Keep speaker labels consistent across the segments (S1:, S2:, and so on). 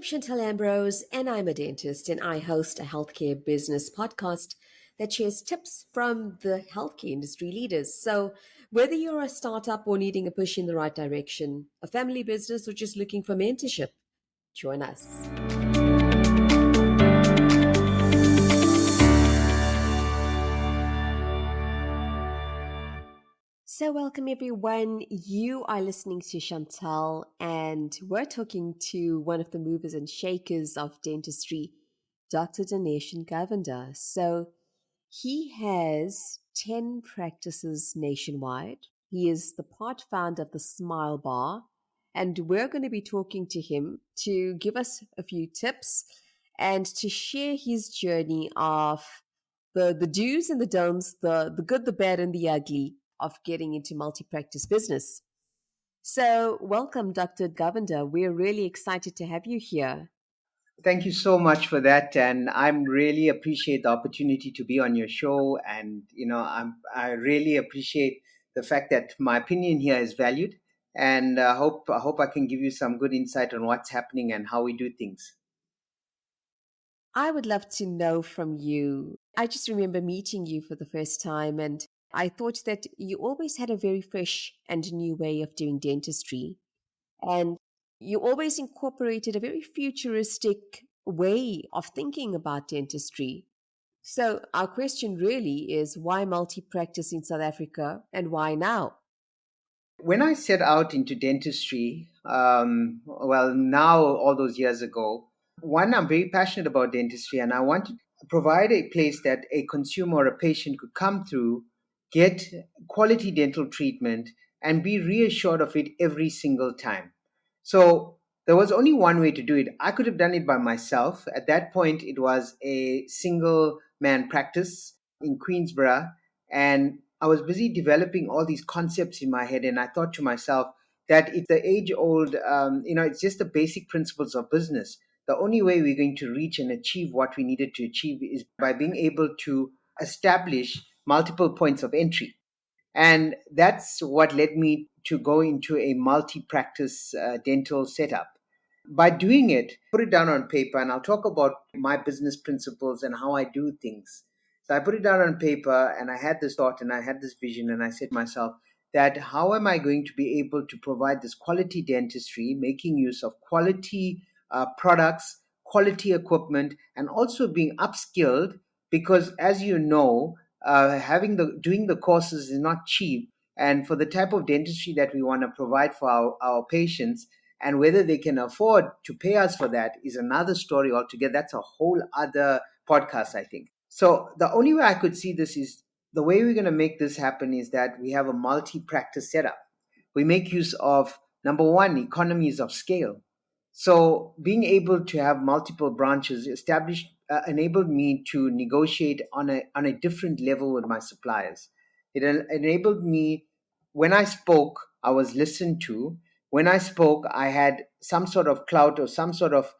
S1: Chantal Ambrose, and I'm a dentist, and I host a healthcare business podcast that shares tips from the healthcare industry leaders. So, whether you're a startup or needing a push in the right direction, a family business, or just looking for mentorship, join us. So, welcome everyone. You are listening to Chantal, and we're talking to one of the movers and shakers of dentistry, Dr. Dineshen Govender. So, he has 10 practices nationwide. He is the part founder of the Smile Bar, and we're going to be talking to him to give us a few tips and to share his journey of the do's and the don'ts, the good, the bad, and the ugly of getting into multi-practice business. So, welcome, Dr. Govender. We're really excited to have you here.
S2: Thank you so much for that, and I'm really appreciate the opportunity to be on your show. And I really appreciate the fact that my opinion here is valued, and I hope I can give you some good insight on what's happening and how we do things.
S1: I would love to know from you. I just remember meeting you for the first time, and I thought that you always had a very fresh and new way of doing dentistry. And you always incorporated a very futuristic way of thinking about dentistry. So, our question really is why multi practice in South Africa and why now?
S2: When I set out into dentistry, well, now all those years ago, one, I'm very passionate about dentistry, and I wanted to provide a place that a consumer or a patient could come through, get quality dental treatment, and be reassured of it every single time. So there was only one way to do it. I could have done it by myself. At that point, it was a single man practice in Queensborough, and I was busy developing all these concepts in my head, and I thought to myself that it's the age old, it's just the basic principles of business. The only way we're going to reach and achieve what we needed to achieve is by being able to establish multiple points of entry. And that's what led me to go into a multi practice dental setup. By doing it, put it down on paper, and I'll talk about my business principles and how I do things. So I put it down on paper, and I had this thought and I had this vision, and I said to myself that how am I going to be able to provide this quality dentistry, making use of quality products, quality equipment, and also being upskilled because, as you know, having the doing the courses is not cheap. And for the type of dentistry that we want to provide for our patients, and whether they can afford to pay us for that is another story altogether. That's a whole other podcast, I think. So the only way I could see this is the way we're going to make this happen is that we have a multi-practice setup. We make use of, number one, economies of scale. So being able to have multiple branches established enabled me to negotiate on a different level with my suppliers. It enabled me, when I spoke, I was listened to. When I spoke, I had some sort of clout or some sort of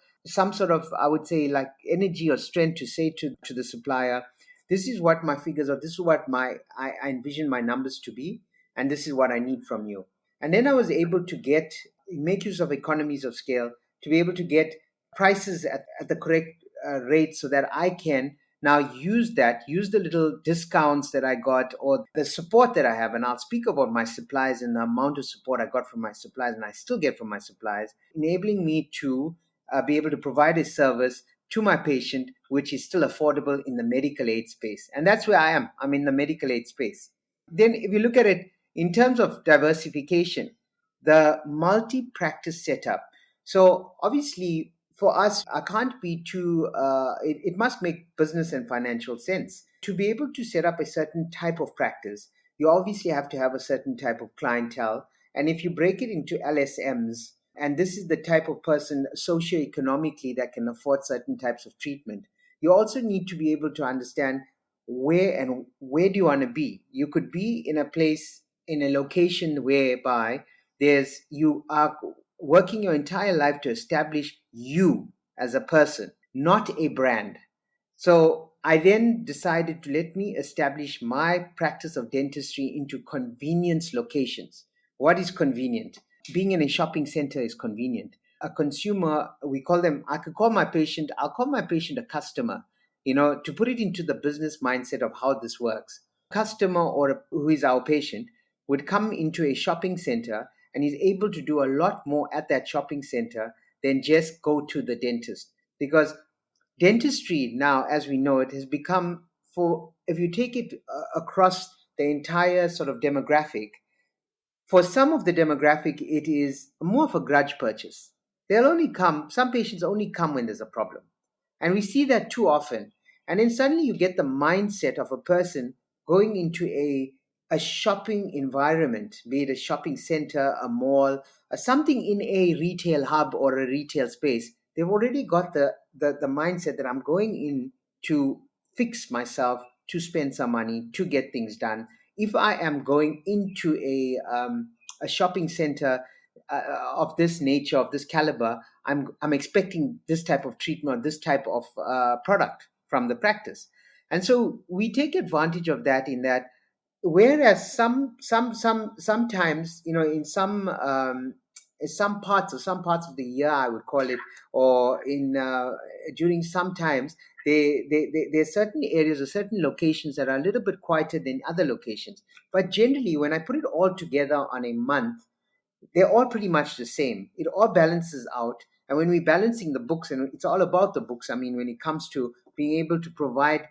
S2: I would say like energy or strength to say to the supplier, this is what my figures are, this is what I envision my numbers to be, and this is what I need from you. And then I was able to make use of economies of scale to be able to get prices at the correct rate so that I can now use the little discounts that I got or the support that I have. And I'll speak about my suppliers and the amount of support I got from my suppliers and I still get from my suppliers, enabling me to be able to provide a service to my patient, which is still affordable in the medical aid space. And that's where I am. I'm in the medical aid space. Then if you look at it in terms of diversification, the multi-practice setup. So obviously for us, I can't be it must make business and financial sense. To be able to set up a certain type of practice, you obviously have to have a certain type of clientele. And if you break it into LSMs, and this is the type of person socioeconomically that can afford certain types of treatment, you also need to be able to understand where do you want to be. You could be in a place, in a location whereby you are working your entire life to establish you as a person, not a brand. So I then decided to let me establish my practice of dentistry into convenience locations. What is convenient? Being in a shopping center is convenient. a consumer, we call them, I'll call my patient a customer, to put it into the business mindset of how this works. Customer, or who is our patient, would come into a shopping center and is able to do a lot more at that shopping center than just go to the dentist. Because dentistry now, as we know it, has become, for if you take it across the entire sort of demographic, for some of the demographic, it is more of a grudge purchase. Some patients only come when there's a problem. And we see that too often. And then suddenly you get the mindset of a person going into a shopping environment, be it a shopping center, a mall, something in a retail hub or a retail space. They've already got the mindset that I'm going in to fix myself, to spend some money, to get things done. If I am going into a shopping center of this nature, of this caliber, I'm expecting this type of treatment, this type of product from the practice, and so we take advantage of that. In that, whereas sometimes, in some parts, or some parts of the year, I would call it, or in during some times, there are certain areas or certain locations that are a little bit quieter than other locations. But generally, when I put it all together on a month, they're all pretty much the same. It all balances out. And when we're balancing the books, and it's all about the books, I mean, when it comes to being able to provide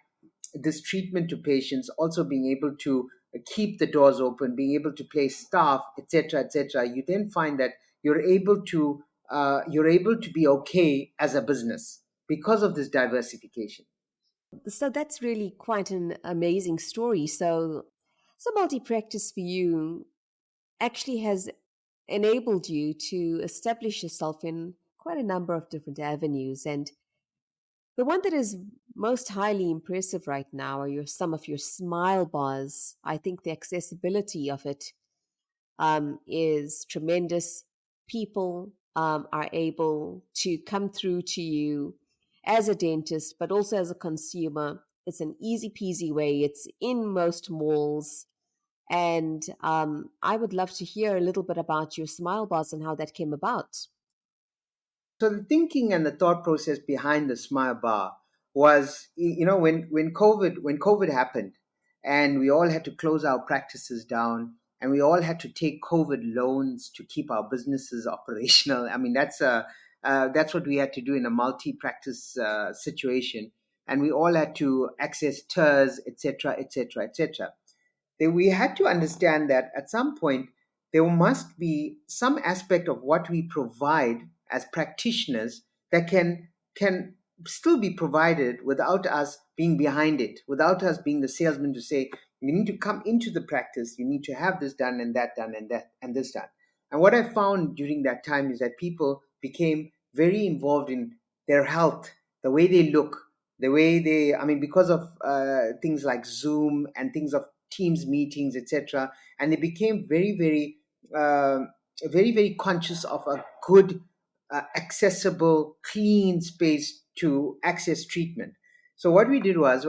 S2: this treatment to patients, also being able to keep the doors open, being able to place staff, etc., you then find that you're able to be okay as a business because of this diversification.
S1: So that's really quite an amazing story. So multi-practice for you actually has enabled you to establish yourself in quite a number of different avenues. And the one that is most highly impressive right now are some of your smile bars. I think the accessibility of it is tremendous. People are able to come through to you as a dentist, but also as a consumer. It's an easy peasy way. It's in most malls. And I would love to hear a little bit about your smile bars and how that came about.
S2: So the thinking and the thought process behind the Smile Bar was, when COVID happened, and we all had to close our practices down, and we all had to take COVID loans to keep our businesses operational. I mean, that's what we had to do in a multi-practice situation, and we all had to access TERS, etc., etc., etc. We had to understand that at some point there must be some aspect of what we provide as practitioners that can still be provided without us being behind it, without us being the salesman to say, you need to come into the practice, you need to have this done and that done and that and this done. And what I found during that time is that people became very involved in their health, the way they look, the way they, I mean, because of things like Zoom and things of Teams meetings, etc. And they became uh, very conscious of a good, accessible, clean space to access treatment. So what we did was,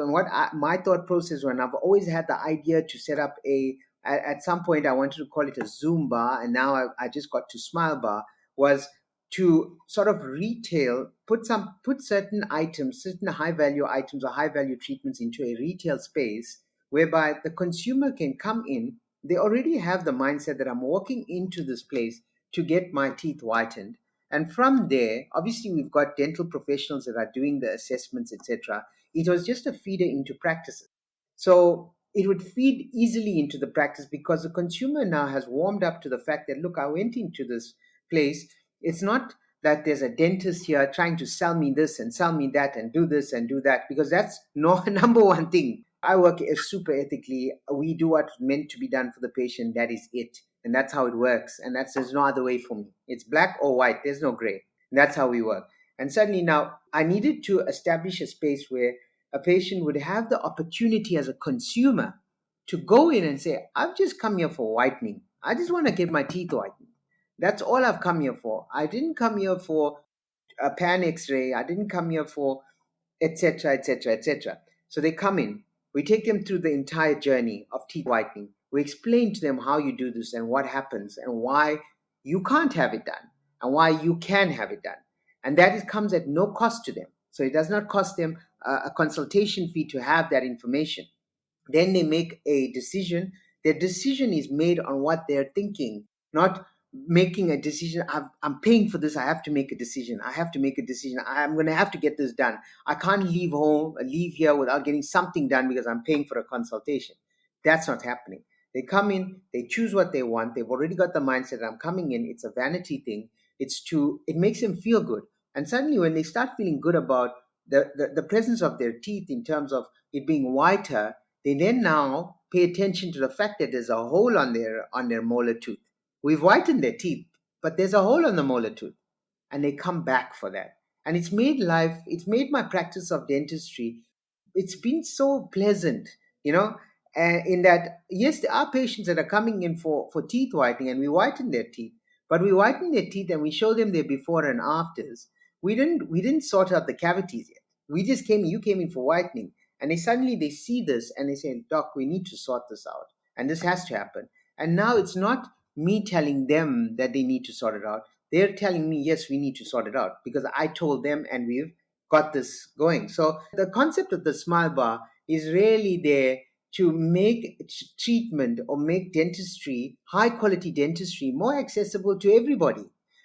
S2: my thought process, when I've always had the idea to set up at some point I wanted to call it a Zoom bar, and now I just got to Smile Bar, was to sort of retail, put certain items, certain high value items or high value treatments into a retail space whereby the consumer can come in. They already have the mindset that I'm walking into this place to get my teeth whitened. And from there, obviously, we've got dental professionals that are doing the assessments, etc. It was just a feeder into practices. So it would feed easily into the practice because the consumer now has warmed up to the fact that, look, I went into this place. It's not that there's a dentist here trying to sell me this and sell me that and do this and do that, because that's no number one thing. I work super ethically. We do what's meant to be done for the patient. That is it. And that's how it works. And there's no other way for me. It's black or white. There's no gray. And that's how we work. And suddenly now I needed to establish a space where a patient would have the opportunity as a consumer to go in and say, I've just come here for whitening. I just want to get my teeth whitened. That's all I've come here for. I didn't come here for a pan x-ray. I didn't come here for etc., etc., etc. So they come in. We take them through the entire journey of teeth whitening. We explain to them how you do this and what happens and why you can't have it done. and why you can have it done. And that comes at no cost to them. So it does not cost them a consultation fee to have that information. Then they make a decision. Their decision is made on what they're thinking, not making a decision. I'm paying for this. I have to make a decision. I have to make a decision. I'm going to have to get this done. I can't leave here without getting something done because I'm paying for a consultation. That's not happening. They come in, they choose what they want. They've already got the mindset, I'm coming in. It's a vanity thing. It makes them feel good. And suddenly when they start feeling good about the presence of their teeth in terms of it being whiter, they then now pay attention to the fact that there's a hole on their molar tooth. We've whitened their teeth, but there's a hole on the molar tooth, and they come back for that. And it's made my practice of dentistry, it's been so pleasant, you know, in that, yes, there are patients that are coming in for teeth whitening, and we whiten their teeth, but we whiten their teeth and we show them their before and afters. We didn't sort out the cavities yet. You came in for whitening, and they see this and they say, Doc, we need to sort this out, and this has to happen. And now it's not me telling them that they need to sort it out. They're telling me, yes, we need to sort it out because I told them and we've got this going. So the concept of the smile bar is really there to make treatment or make dentistry, high quality dentistry, more accessible to everybody.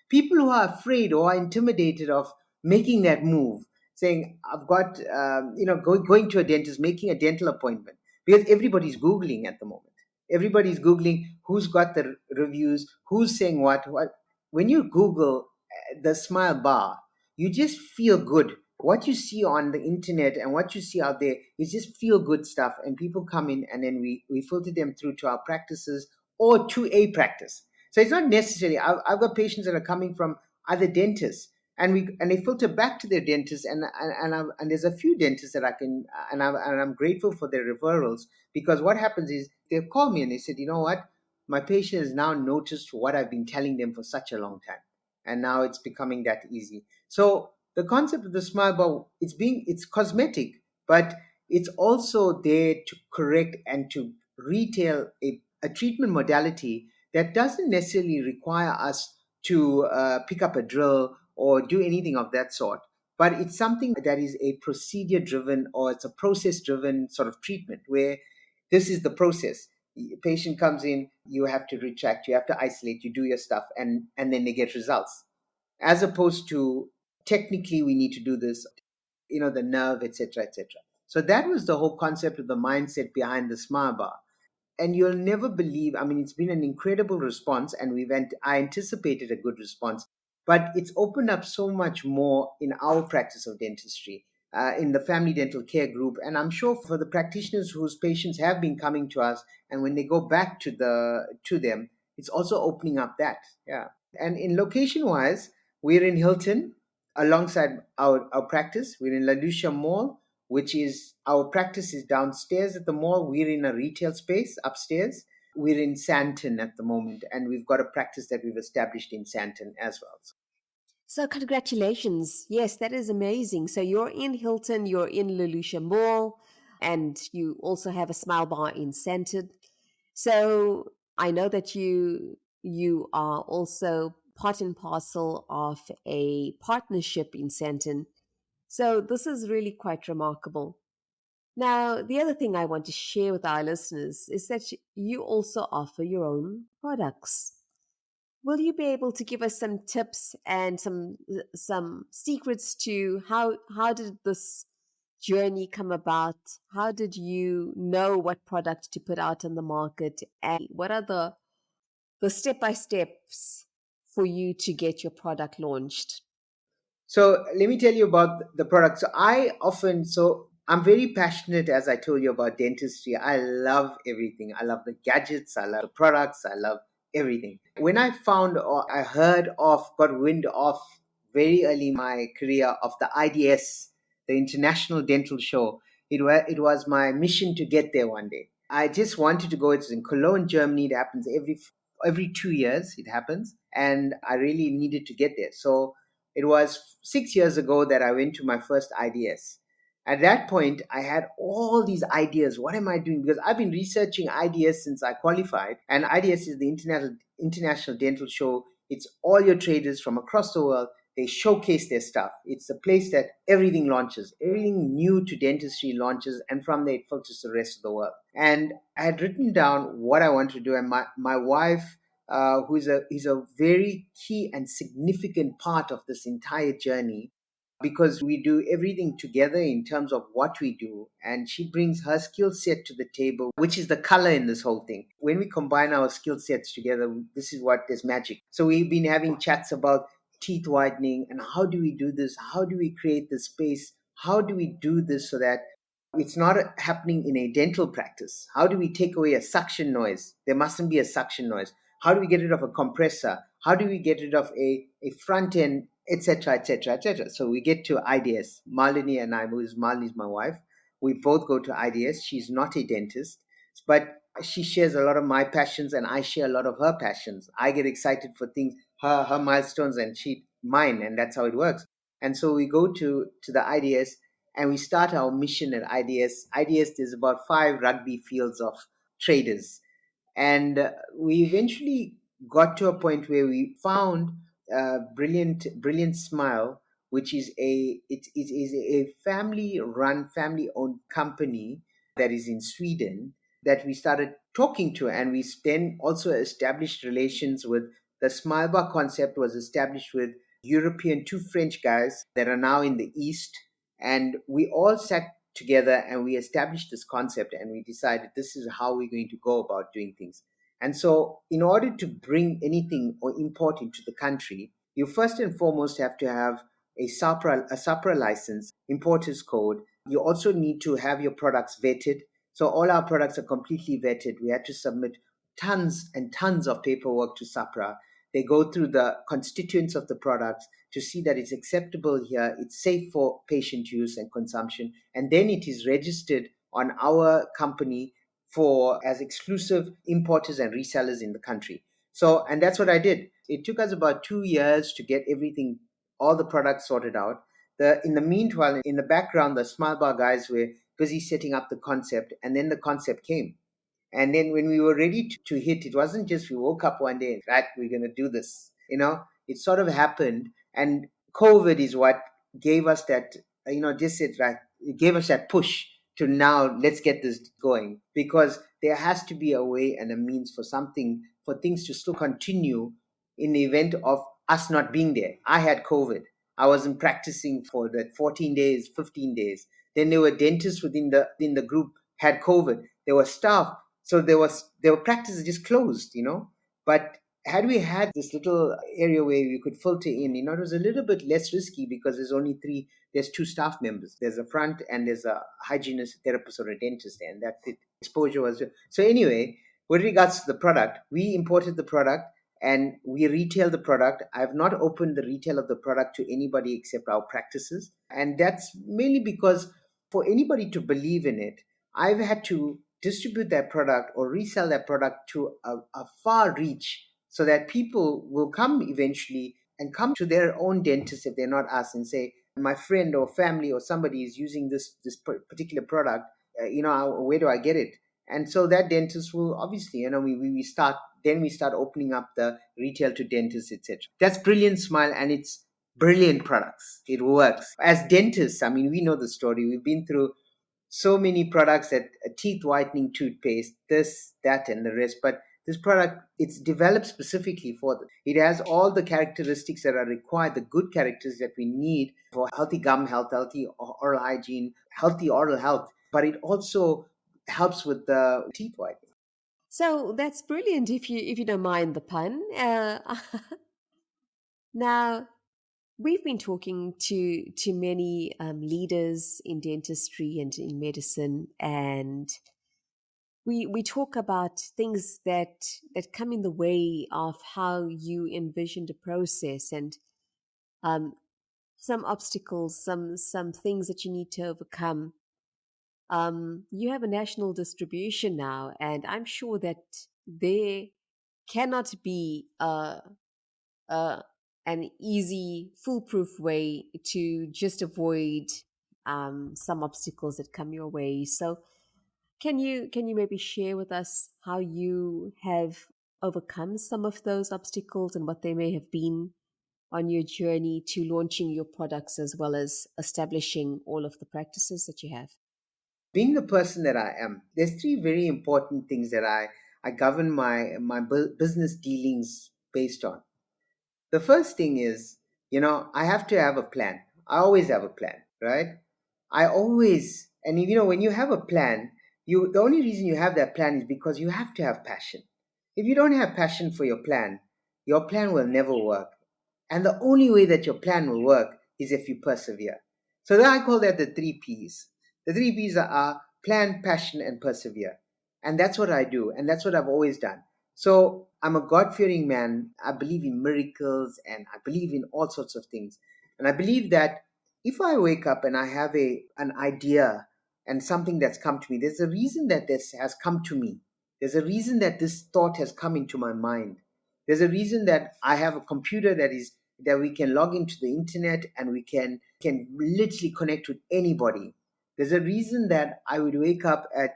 S2: People who are afraid or are intimidated of making that move, saying, I've got, going to a dentist, making a dental appointment, because everybody's Googling at the moment. Everybody's Googling who's got the reviews, who's saying what. When you Google the smile bar, you just feel good. What you see on the internet and what you see out there is just feel good stuff. And people come in and then we filter them through to our practices or to a practice. So it's not necessarily, I've got patients that are coming from other dentists, and they filter back to their dentist, and there's a few dentists that I can, and I'm grateful for their referrals, because what happens is they call me and they said, you know what, my patient has now noticed what I've been telling them for such a long time, and now it's becoming that easy. So the concept of the smile bar, it's cosmetic, but it's also there to correct and to retail a treatment modality that doesn't necessarily require us to pick up a drill or do anything of that sort. But it's something that is a procedure driven, or it's a process driven sort of treatment where this is the process. The patient comes in, you have to retract, you have to isolate, you do your stuff, and then they get results. As opposed to technically we need to do this, the nerve, etc., etc. So that was the whole concept of the mindset behind the smile bar. And you'll never believe, I mean, it's been an incredible response, and I anticipated a good response, but it's opened up so much more in our practice of dentistry, in the family dental care group, and I'm sure for the practitioners whose patients have been coming to us, and when they go back to them, it's also opening up that. Yeah. And in location wise, we're in Hilton alongside our practice. We're in La Lucia Mall, which is, our practice is downstairs at the mall. We're in a retail space upstairs. We're in Santon at the moment, and we've got a practice that we've established in Santon as well.
S1: So, congratulations. Yes, that is amazing. So, you're in Hilton, you're in Lelusha Mall, and you also have a smile bar in Santon. So, I know that you are also part and parcel of a partnership in Santon. So, this is really quite remarkable. Now, the other thing I want to share with our listeners is that you also offer your own products. Will you be able to give us some tips and some secrets to how did this journey come about? How did you know what product to put out in the market, and what are the step by steps for you to get your product launched?
S2: So let me tell you about the product. So I'm very passionate, as I told you, about dentistry. I love everything. I love the gadgets. I love the products. I love everything. When I found, or I got wind of very early in my career of the IDS, the International Dental Show, it was my mission to get there one day. I just wanted to go. It's in Cologne, Germany. It happens every 2 years. It happens, and I really needed to get there. So it was 6 years ago that I went to my first IDS. At that point, I had all these ideas. What am I doing? Because I've been researching IDS since I qualified, and IDS is the International Dental Show It's all your traders from across the world. They showcase their stuff. It's a place that everything launches, everything new to dentistry launches, and from there it filters to the rest of the world. And I had written down what I wanted to do, and my wife, who is a very key and significant part of this entire journey, because we do everything together in terms of what we do. And she brings her skill set to the table, which is the color in this whole thing. When we combine our skill sets together, this is what is magic. So we've been having chats about teeth whitening and how do we do this? How do we create this space? How do we do this so that it's not happening in a dental practice? How do we take away a suction noise? There mustn't be a suction noise. How do we get rid of a compressor? How do we get rid of a front end, etc., etc., etc.? So we get to IDS. Malini and I, Malini is my wife, we both go to IDS. She's not a dentist, but she shares a lot of my passions and I share a lot of her passions. I get excited for things, her milestones, and she mine, and that's how it works. And so we go to the IDS and we start our mission at IDS. IDS is about 5 rugby fields of traders, and we eventually got to a point where we found a brilliant smile, which is it is a family run, family owned company that is in Sweden, that we started talking to, and we then also established relations with. The smile bar concept was established with European, 2 French guys that are now in the East, and we all sat together and we established this concept and we decided this is how we're going to go about doing things. And so, in order to bring anything or import into the country, you first and foremost have to have a SAPRA license, importer's code. You also need to have your products vetted. So all our products are completely vetted. We had to submit tons and tons of paperwork to SAPRA. They go through the constituents of the products to see that it's acceptable here, it's safe for patient use and consumption, and then it is registered on our company for as exclusive importers and resellers in the country. So, and that's what I did. It took us about 2 years to get everything, all the products sorted out. In the meanwhile, in the background, the Smile Bar guys were busy setting up the concept, and then the concept came. And then when we were ready to hit, it wasn't just we woke up one day and, right, we're going to do this. It sort of happened. And COVID is what gave us that, just said, right, it gave us that push to now let's get this going, because there has to be a way and a means for things to still continue in the event of us not being there. I had COVID. I wasn't practicing for that 14 days, 15 days. Then there were dentists within the group had COVID. There were staff, so there were practices just closed. But had we had this little area where we could filter in, it was a little bit less risky because there's 2 staff members. There's a front and there's a hygienist, a therapist, or a dentist, and that's it. Exposure was so. Anyway, with regards to the product, we imported the product and we retail the product. I have not opened the retail of the product to anybody except our practices, and that's mainly because for anybody to believe in it, I've had to distribute that product or resell that product to a far reach, so that people will come eventually and come to their own dentist if they're not us and say, my friend or family or somebody is using this particular product, where do I get it? And so that dentist will obviously, we start opening up the retail to dentists, etc. That's Brilliant Smile, and it's brilliant products. It works. As dentists, we know the story. We've been through so many products, that teeth whitening toothpaste, this, that, and the rest. But this product, it's developed specifically for them. It has all the characteristics that are required, the good characters that we need for healthy gum health, healthy oral hygiene, healthy oral health. But it also helps with the teeth whitening.
S1: So that's brilliant if you don't mind the pun. Now, we've been talking to many leaders in dentistry and in medicine, and we talk about things that come in the way of how you envisioned a process, and um, some obstacles, some things that you need to overcome. You have a national distribution now, and I'm sure that there cannot be a an easy, foolproof way to just avoid some obstacles that come your way. So, can you maybe share with us how you have overcome some of those obstacles and what they may have been on your journey to launching your products as well as establishing all of the practices that you have?
S2: Being the person that I am, there's three very important things that I govern my business dealings based on. The first thing is, I have to have a plan. I always have a plan, right? I always, and when you have a plan, the only reason you have that plan is because you have to have passion. If you don't have passion for your plan will never work. And the only way that your plan will work is if you persevere. So then I call that the three P's. The three P's are plan, passion, and persevere. And that's what I do. And that's what I've always done. So I'm a God fearing man. I believe in miracles and I believe in all sorts of things. And I believe that if I wake up and I have an idea and something that's come to me, there's a reason that this has come to me. There's a reason that this thought has come into my mind. There's a reason that I have a computer that we can log into the internet and we can literally connect with anybody. There's a reason that I would wake up at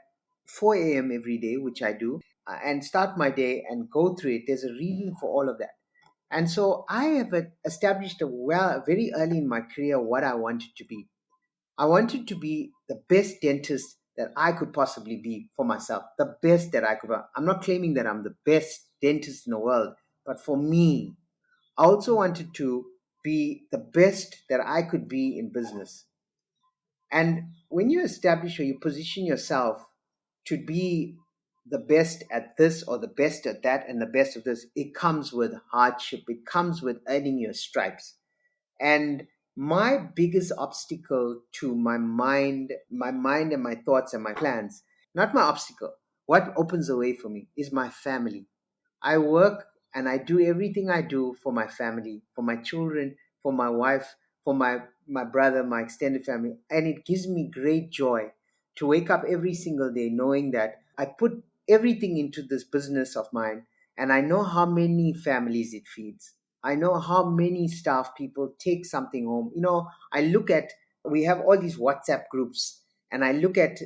S2: 4 a.m. every day, which I do, and start my day and go through it. There's a reason for all of that. And so I have established very early in my career what I wanted to be. I wanted to be the best dentist that I could possibly be for myself, the best that I could. I'm not claiming that I'm the best dentist in the world, but for me, I also wanted to be the best that I could be in business. And when you establish or you position yourself to be the best at this or the best at that and the best of this, it comes with hardship. It comes with earning your stripes. And my biggest obstacle to my mind and my thoughts and my plans, not my obstacle, what opens the way for me is my family. I work and I do everything I do for my family, for my children, for my wife, for my brother, my extended family. And it gives me great joy to wake up every single day knowing that I put everything into this business of mine and I know how many families it feeds. I know how many staff people take something home. We have all these WhatsApp groups and I look at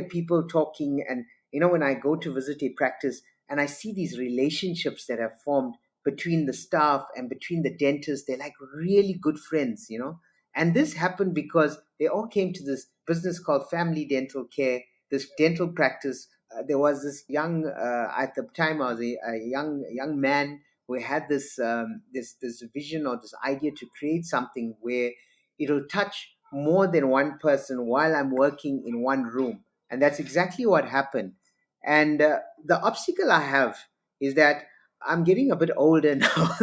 S2: people talking and when I go to visit a practice and I see these relationships that have formed between the staff and between the dentists. They're like really good friends. And this happened because they all came to this business called Family Dental Care, this dental practice. There was this young, at the time I was a young man who had this vision or this idea to create something where it'll touch more than one person while I'm working in one room. And that's exactly what happened. And the obstacle I have is that I'm getting a bit older now,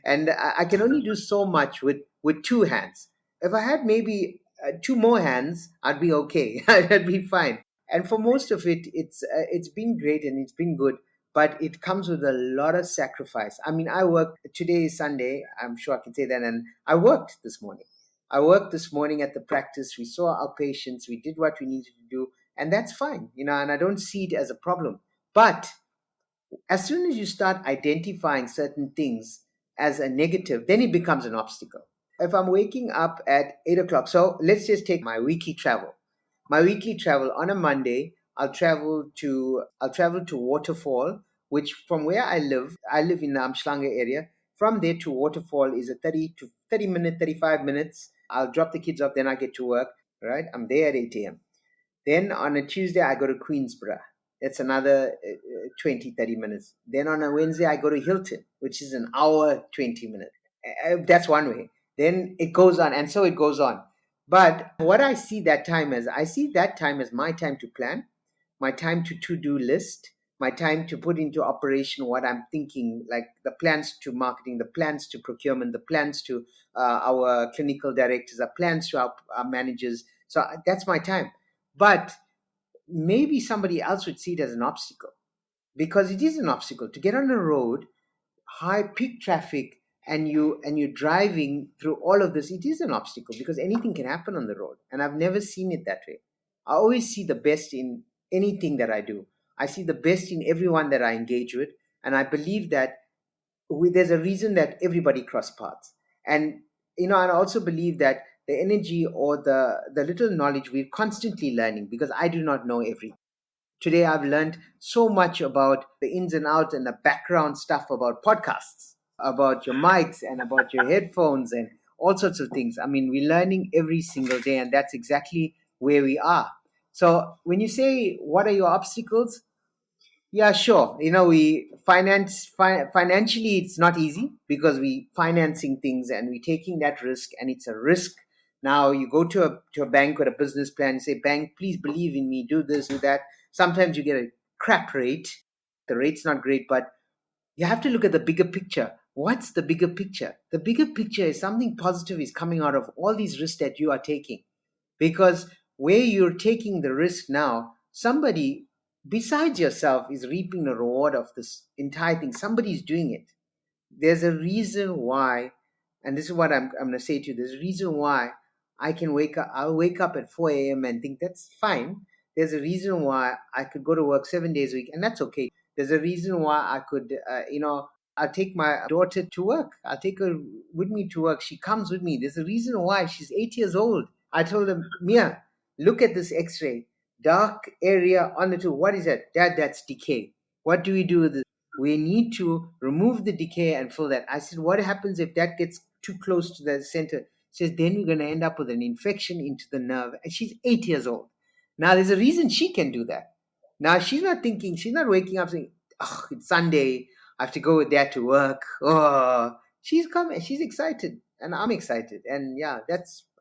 S2: and I can only do so much with two hands. If I had maybe two more hands, I'd be okay. I'd be fine. And for most of it, it's been great and it's been good, but it comes with a lot of sacrifice. I mean, I work today is Sunday. I'm sure I can say that, and I worked this morning. I worked this morning at the practice. We saw our patients. We did what we needed to do, and that's fine. And I don't see it as a problem. But as soon as you start identifying certain things as a negative, then it becomes an obstacle. If I'm waking up at 8 o'clock, so let's just take my weekly travel. My weekly travel on a Monday, I'll travel to Waterfall, which from where I live in the Amschlange area. From there to Waterfall is a 30 minute, 35 minutes. I'll drop the kids off, then I get to work. Right, I'm there at 8 a.m. Then on a Tuesday, I go to Queensborough. That's another 20, 30 minutes. Then on a Wednesday, I go to Hilton, which is an hour, 20 minutes. That's one way. Then it goes on, and so it goes on. But what I see that time as my time to plan, my time to-do list, my time to put into operation what I'm thinking, like the plans to marketing, the plans to procurement, the plans to our clinical directors, the plans to our managers. So that's my time. But maybe somebody else would see it as an obstacle because it is an obstacle to get on a road, high peak traffic, and you're driving through all of this. It is an obstacle because anything can happen on the road, and I've never seen it that way. I always see the best in anything that I do. I see the best in everyone that I engage with, and I believe that there's a reason that everybody cross paths. And I also believe that the energy or the little knowledge we're constantly learning because I do not know everything. Today, I've learned so much about the ins and outs and the background stuff about podcasts, about your mics and about your headphones and all sorts of things. I mean, we're learning every single day, and that's exactly where we are. So, when you say, what are your obstacles? Yeah, sure. We financially, it's not easy because we financing things and we taking that risk, and it's a risk. Now you go to a bank with a business plan, say, bank, please believe in me, do this, do that. Sometimes you get a crap rate. The rate's not great, but you have to look at the bigger picture. What's the bigger picture? The bigger picture is something positive is coming out of all these risks that you are taking, because where you're taking the risk now, somebody besides yourself is reaping the reward of this entire thing. Somebody's doing it. There's a reason why, and this is what I'm going to say to you. There's a reason why I'll wake up at 4 a.m. and think that's fine. There's a reason why I could go to work 7 days a week, and that's okay. There's a reason why I could, I'll take my daughter to work. I'll take her with me to work. She comes with me. There's a reason why. She's 8 years old. I told her, Mia, look at this x-ray. Dark area on the tube. What is that? Dad, that's decay. What do we do with it? We need to remove the decay and fill that. I said, what happens if that gets too close to the center? She says, then we're going to end up with an infection into the nerve. And she's 8 years old. Now, there's a reason she can do that. Now, she's not waking up saying, oh, it's Sunday. I have to go with dad to work. Oh, she's coming. She's excited. And I'm excited. And yeah,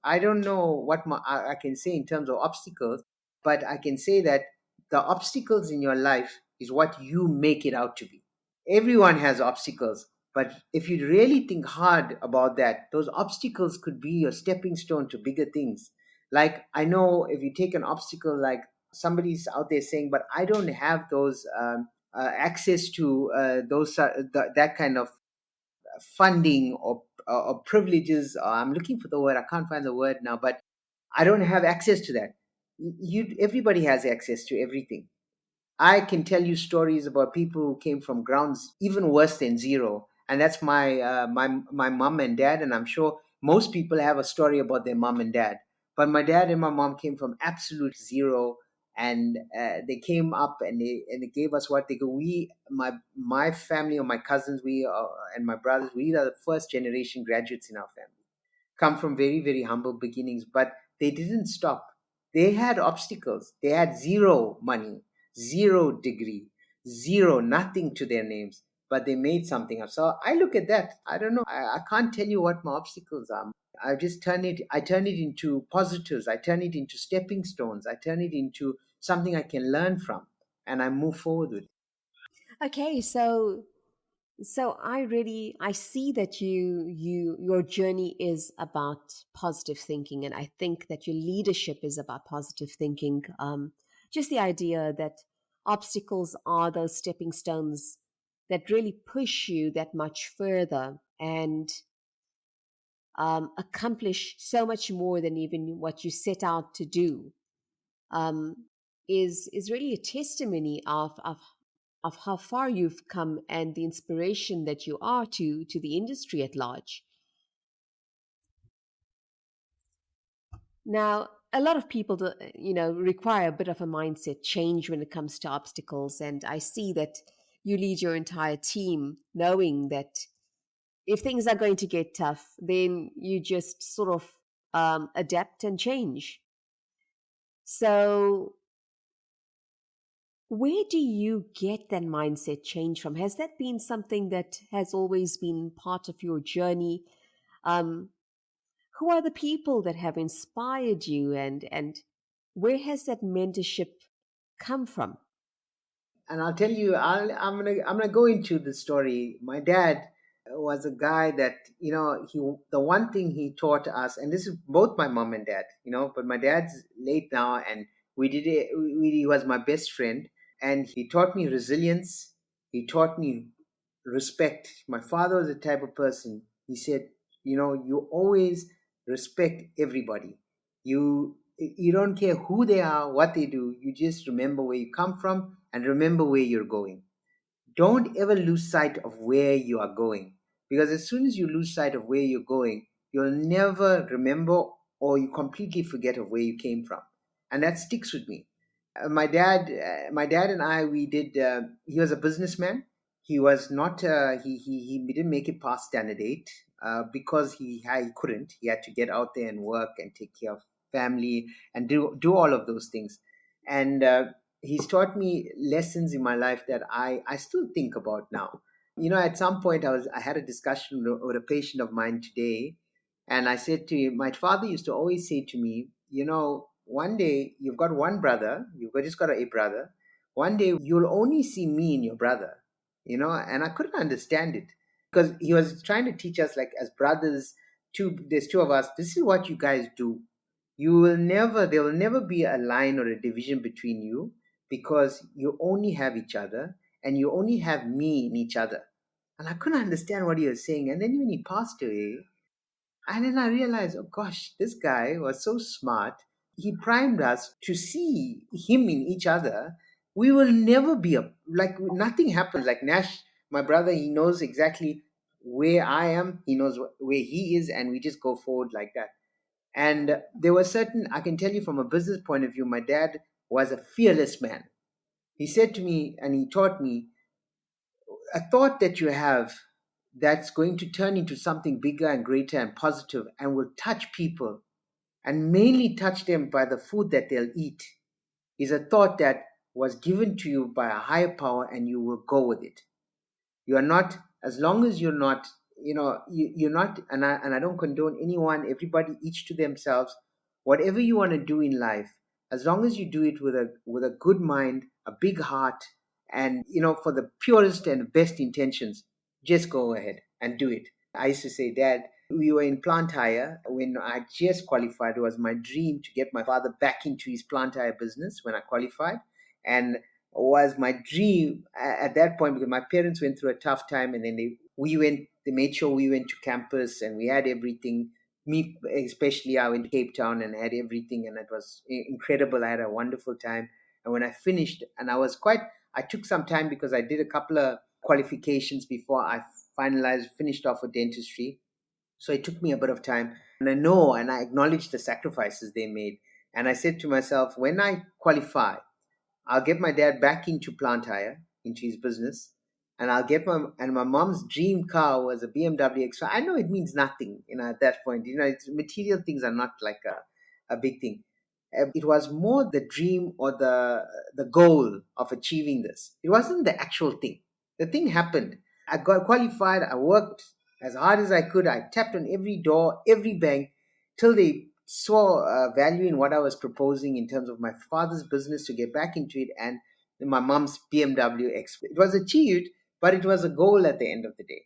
S2: I don't know what I can say in terms of obstacles, but I can say that the obstacles in your life is what you make it out to be. Everyone has obstacles, but if you really think hard about that, those obstacles could be your stepping stone to bigger things. Like, I know if you take an obstacle, like somebody's out there saying, but I don't have those access to that kind of funding or privileges. I'm looking for the word. I can't find the word now, but I don't have access to that. Everybody has access to everything. I can tell you stories about people who came from grounds even worse than zero, and that's my mom and dad. And I'm sure most people have a story about their mom and dad. But my dad and my mom came from absolute zero, and they came up and they gave us what they go. My family or my cousins, and my brothers, we are the first generation graduates in our family, come from very, very humble beginnings, but they didn't stop. They had obstacles. They had zero money, zero degree, zero, nothing to their names, but they made something up. So I look at that. I don't know. I can't tell you what my obstacles are. I turn it into positives. I turn it into stepping stones. I turn it into something I can learn from, and I move forward with it.
S1: Okay, so I see that your journey is about positive thinking, and I think that your leadership is about positive thinking. Just the idea that obstacles are those stepping stones that really push you that much further and accomplish so much more than even what you set out to do. Um, is really a testimony of how far you've come and the inspiration that you are to the industry at large. Now, a lot of people, require a bit of a mindset change when it comes to obstacles, and I see that you lead your entire team knowing that if things are going to get tough, then you just sort of adapt and change. So, where do you get that mindset change from? Has that been something that has always been part of your journey? Um, who are the people that have inspired you, and where has that mentorship come from?
S2: And I'll tell you, I'm gonna go into the story. My dad was a guy that, he the one thing he taught us, and this is both my mom and dad, but my dad's late now, and we did it. He was my best friend, and he taught me resilience. He taught me respect. My father was the type of person. He said, you always respect everybody. You don't care who they are, what they do. You just remember where you come from and remember where you're going. Don't ever lose sight of where you are going, because as soon as you lose sight of where you're going, you'll never remember, or you completely forget of where you came from. And that sticks with me. My dad and I, we did. He was a businessman. He was not. He didn't make it past standard eight because he couldn't. He had to get out there and work and take care of family and do all of those things. And he's taught me lessons in my life that I still think about now. At some point I had a discussion with a patient of mine today, and I said to him, my father used to always say to me, one day you've got one brother, just got a brother. One day you'll only see me and your brother, and I couldn't understand it because he was trying to teach us, like, as brothers, there's two of us. This is what you guys do. There will never be a line or a division between you because you only have each other and you only have me in each other. And I couldn't understand what he was saying. And then when he passed away, and then I realized, oh gosh, this guy was so smart. He primed us to see him in each other. We will never be like, nothing happens. Like Nash, my brother, he knows exactly where I am. He knows where he is, and we just go forward like that. And there were certain, I can tell you from a business point of view, my dad was a fearless man. He said to me, and he taught me, a thought that you have that's going to turn into something bigger and greater and positive and will touch people and mainly touch them by the food that they'll eat is a thought that was given to you by a higher power, and you will go with it. You are not, as long as you're not, you're not, and I don't condone anyone, everybody, each to themselves. Whatever you want to do in life, as long as you do it with a good mind, a big heart, and for the purest and best intentions, just go ahead and do it. I used to say, Dad, we were in plant hire when I just qualified. It was my dream to get my father back into his plant hire business when I qualified. And was my dream at that point, because my parents went through a tough time, and then they made sure we went to campus and we had everything. Me especially, I went to Cape Town and had everything, and it was incredible. I had a wonderful time. And when I finished, and I took some time because I did a couple of qualifications before I finished off with dentistry. So it took me a bit of time, and I know and I acknowledge the sacrifices they made. And I said to myself, when I qualify, I'll get my dad back into plant hire, into his business, and my mom's dream car was a BMW X5. I know it means nothing, at that point. Material things are not like a big thing. It was more the dream or the goal of achieving this. It wasn't the actual thing. The thing happened. I got qualified. I worked as hard as I could. I tapped on every door, every bank, till they saw value in what I was proposing in terms of my father's business to get back into it, and my mom's BMW X. It was achieved, but it was a goal at the end of the day.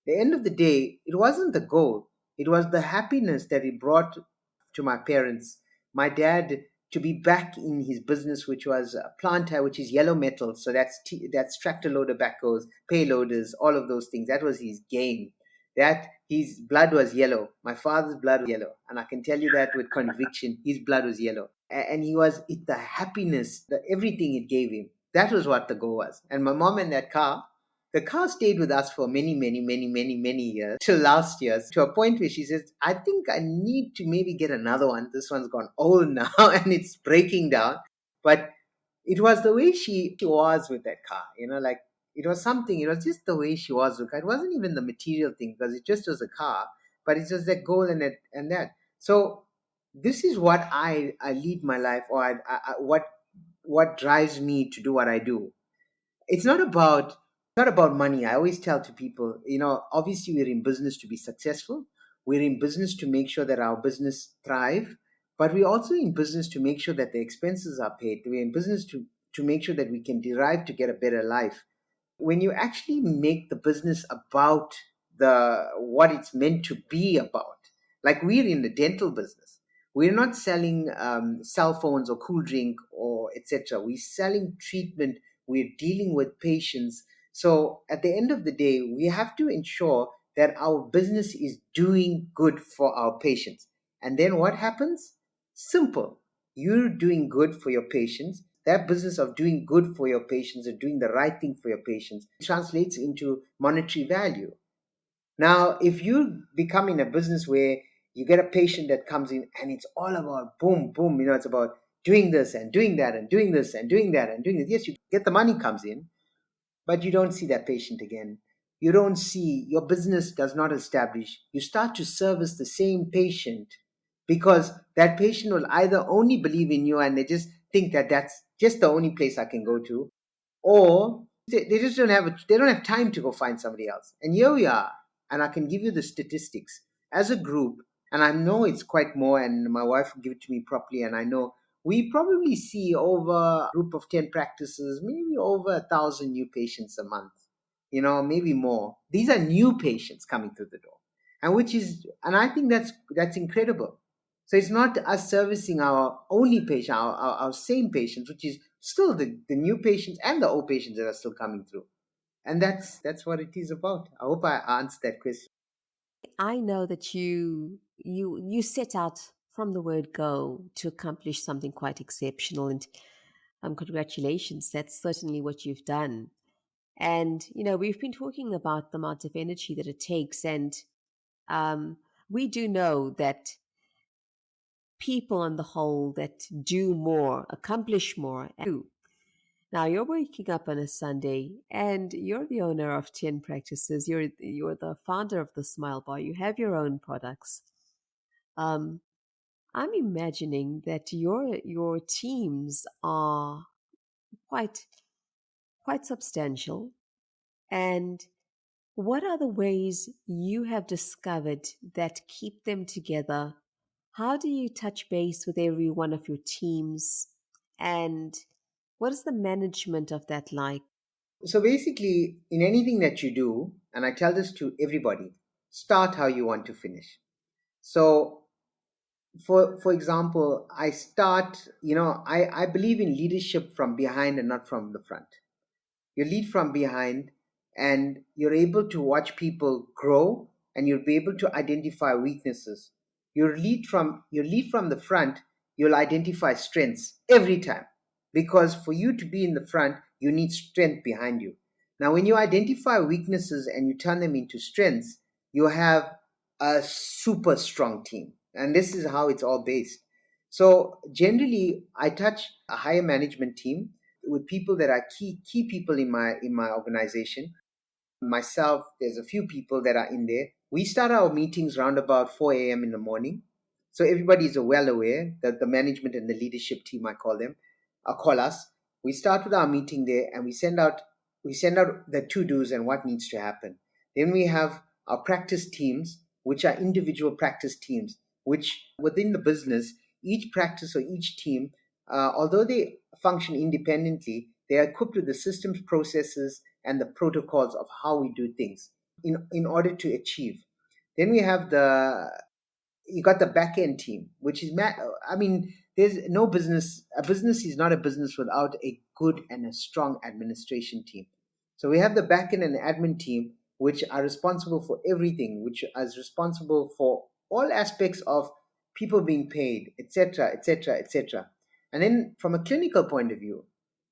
S2: The end of the day, it wasn't the goal. It was the happiness that it brought to my parents. My dad, to be back in his business, which was a planter, which is yellow metal. So that's tractor loader backhoes, payloaders, all of those things. That was his game. That his blood was yellow. My father's blood was yellow, and I can tell you that with conviction. His blood was yellow, and he was the happiness, the everything it gave him. That was what the goal was. And my mom and that car. The car stayed with us for many, many, many, many, many years, till last year, to a point where she says, I think I need to maybe get another one. This one's gone old now and it's breaking down. But it was the way she was with that car, like it was something, it was just the way she was with it. It wasn't even the material thing because it just was a car, but it's just that goal and that. So this is what I lead my life, or what drives me to do what I do. It's not about money. I always tell to people, obviously we're in business to be successful. We're in business to make sure that our business thrive, but we're also in business to make sure that the expenses are paid. We're in business to make sure that we can derive to get a better life. When you actually make the business about the what it's meant to be about, like we're in the dental business, we're not selling cell phones or cool drink or etc. We're selling treatment. We're dealing with patients. So at the end of the day, we have to ensure that our business is doing good for our patients. And then what happens? Simple. You're doing good for your patients. That business of doing good for your patients and doing the right thing for your patients translates into monetary value. Now, if you become in a business where you get a patient that comes in and it's all about boom, boom, it's about doing this and doing that and doing this and doing that and doing this. Yes, you get the money comes in, but you don't see that patient again. You don't see, your business does not establish. You start to service the same patient because that patient will either only believe in you and they just think that that's just the only place I can go to, or they just they don't have time to go find somebody else. And here we are, and I can give you the statistics as a group, and I know it's quite more, and my wife will give it to me properly, and I know we probably see over a group of 10 practices, maybe over 1,000 new patients a month, maybe more. These are new patients coming through the door, and I think that's incredible. So it's not us servicing our only patient, our same patients, which is still the new patients and the old patients that are still coming through. And that's what it is about. I hope I answered that question.
S1: I know that you set out from the word go to accomplish something quite exceptional, and congratulations. That's certainly what you've done. And we've been talking about the amount of energy that it takes, and um, we do know that people on the whole that do more accomplish more. Now you're waking up on a Sunday and you're the owner of 10 practices. You're the founder of the Smile Bar. You have your own products. Um, I'm imagining that your teams are quite quite substantial. And what are the ways you have discovered that keep them together? How do you touch base with every one of your teams? And what is the management of that like?
S2: So basically, in anything that you do, and I tell this to everybody, start how you want to finish. So for example, I start, I believe in leadership from behind and not from the front. You lead from behind, and you're able to watch people grow, and you'll be able to identify weaknesses. You lead from the front, you'll identify strengths every time, because for you to be in the front, you need strength behind you. Now when you identify weaknesses and you turn them into strengths, you have a super strong team, and this is how it's all based. So generally I touch a higher management team with people that are key people in my organization. Myself, there's a few people that are in there. We start our meetings around about 4 a.m. in the morning, so everybody is well aware that the management and the leadership team, I call them, call us. We start with our meeting there, and we send out the to dos and what needs to happen. Then we have our practice teams, which are individual practice teams, which within the business, each practice or each team, although they function independently, they are equipped with the systems, processes, and the protocols of how we do things in order to achieve. Then we have you got the back end team, which is I mean, there's no business. A business is not a business without a good and a strong administration team. So we have the back end and the admin team, which are responsible for everything, which is responsible for all aspects of people being paid, etc., etc., etc. And then from a clinical point of view,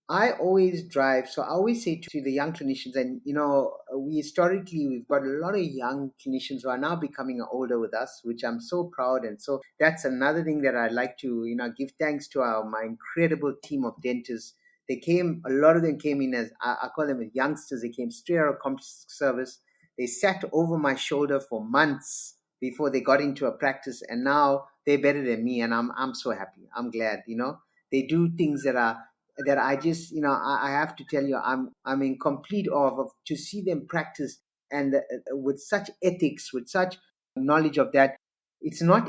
S2: I always drive. So I always say to the young clinicians, and we've got a lot of young clinicians who are now becoming older with us, which I'm so proud. And so that's another thing that I'd like to, give thanks to my incredible team of dentists. A lot of them came in as, I call them as youngsters. They came straight out of complex service. They sat over my shoulder for months before they got into a practice, and now they're better than me. And I'm so happy. I'm glad. They do things that I just, I have to tell you, I'm in complete awe of to see them practice, and with such ethics, with such knowledge of that.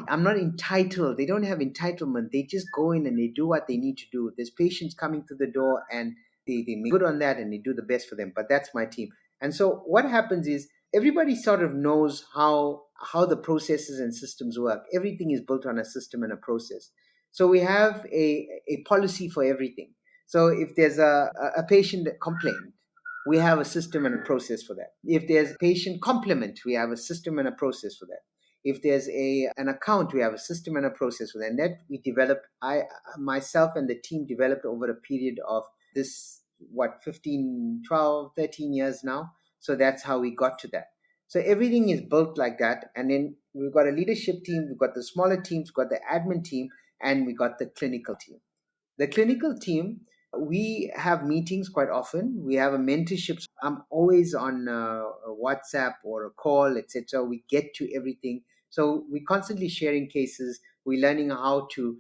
S2: I'm not entitled. They don't have entitlement. They just go in and they do what they need to do. There's patients coming through the door, and they make good on that, and they do the best for them. But that's my team. And so what happens is everybody sort of knows how the processes and systems work. Everything is built on a system and a process. So we have a policy for everything. So if there's a patient complaint, we have a system and a process for that. If there's patient compliment, we have a system and a process for that. If there's an account, we have a system and a process for that. And that we developed, myself and the team developed over a period of this, 15, 12, 13 years now. So that's how we got to that. So everything is built like that. And then we've got a leadership team, we've got the smaller teams, we've got the admin team, and we got the clinical team. The clinical team, we have meetings quite often. We have a mentorship. I'm always on a WhatsApp or a call, etc. We get to everything. So we're constantly sharing cases. We're learning how to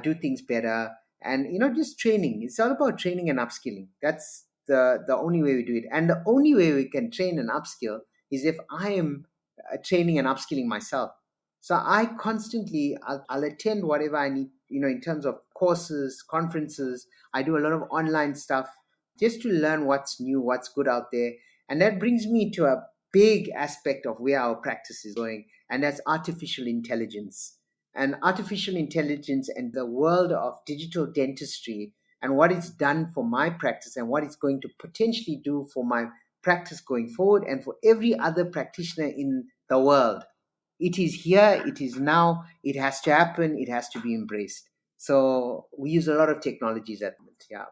S2: do things better. And, just training. It's all about training and upskilling. That's the only way we do it. And the only way we can train and upskill is if I am training and upskilling myself. So I constantly, I'll attend whatever I need, in terms of courses, conferences. I do a lot of online stuff just to learn what's new, what's good out there. And that brings me to a big aspect of where our practice is going, and that's artificial intelligence. And artificial intelligence and the world of digital dentistry and what it's done for my practice and what it's going to potentially do for my practice going forward and for every other practitioner in the world. It is here, it is now, it has to happen, it has to be embraced. So we use a lot of technologies at the moment. Yeah.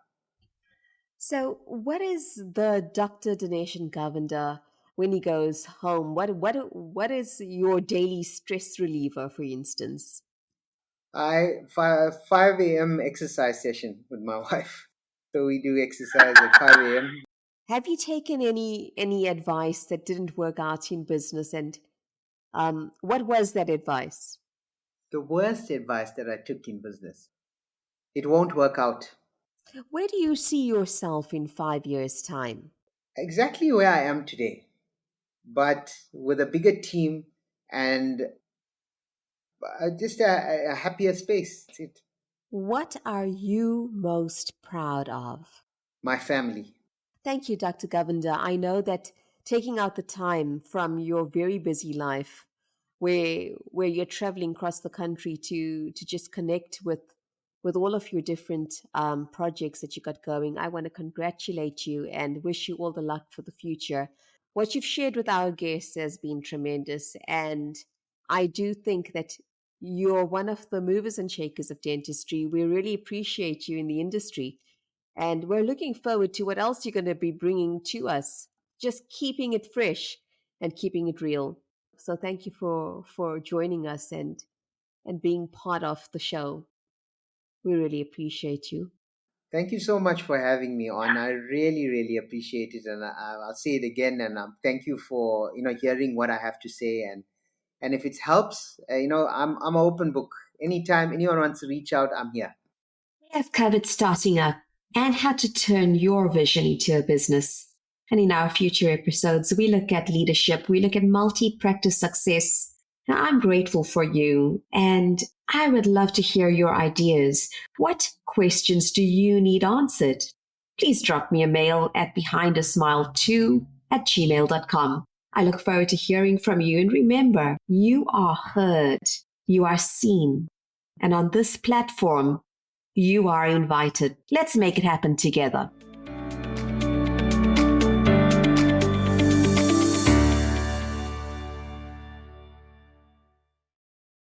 S1: So, what is the Dr. Dineshen Govender when he goes home? What is your daily stress reliever, for instance?
S2: 5 a.m. exercise session with my wife. So we do exercise at 5 a.m.
S1: Have you taken any advice that didn't work out in business, and what was that advice?
S2: The worst advice that I took in business: it won't work out.
S1: Where do you see yourself in 5 years' time?
S2: Exactly where I am today, but with a bigger team and just a happier space. That's it.
S1: What are you most proud of?
S2: My family.
S1: Thank you, Dr. Govender. I know that taking out the time from your very busy life, where you're traveling across the country to just connect with all of your different projects that you got going, I want to congratulate you and wish you all the luck for the future. What you've shared with our guests has been tremendous, and I do think that you're one of the movers and shakers of dentistry. We really appreciate you in the industry. And we're looking forward to what else you're going to be bringing to us, just keeping it fresh and keeping it real. So thank you for joining us and being part of the show. We really appreciate you.
S2: Thank you so much for having me on. I really, really appreciate it, and I'll say it again. And thank you for hearing what I have to say. And if it helps, I'm an open book. Anytime anyone wants to reach out, I'm here.
S1: We have covered starting up and how to turn your vision into a business. And in our future episodes, we look at leadership, we look at multi practice success. Now, I'm grateful for you, and I would love to hear your ideas. What questions do you need answered? Please drop me a mail at behindasmile2@gmail.com. I look forward to hearing from you, and remember, you are heard, you are seen, and on this platform, you are invited. Let's make it happen together.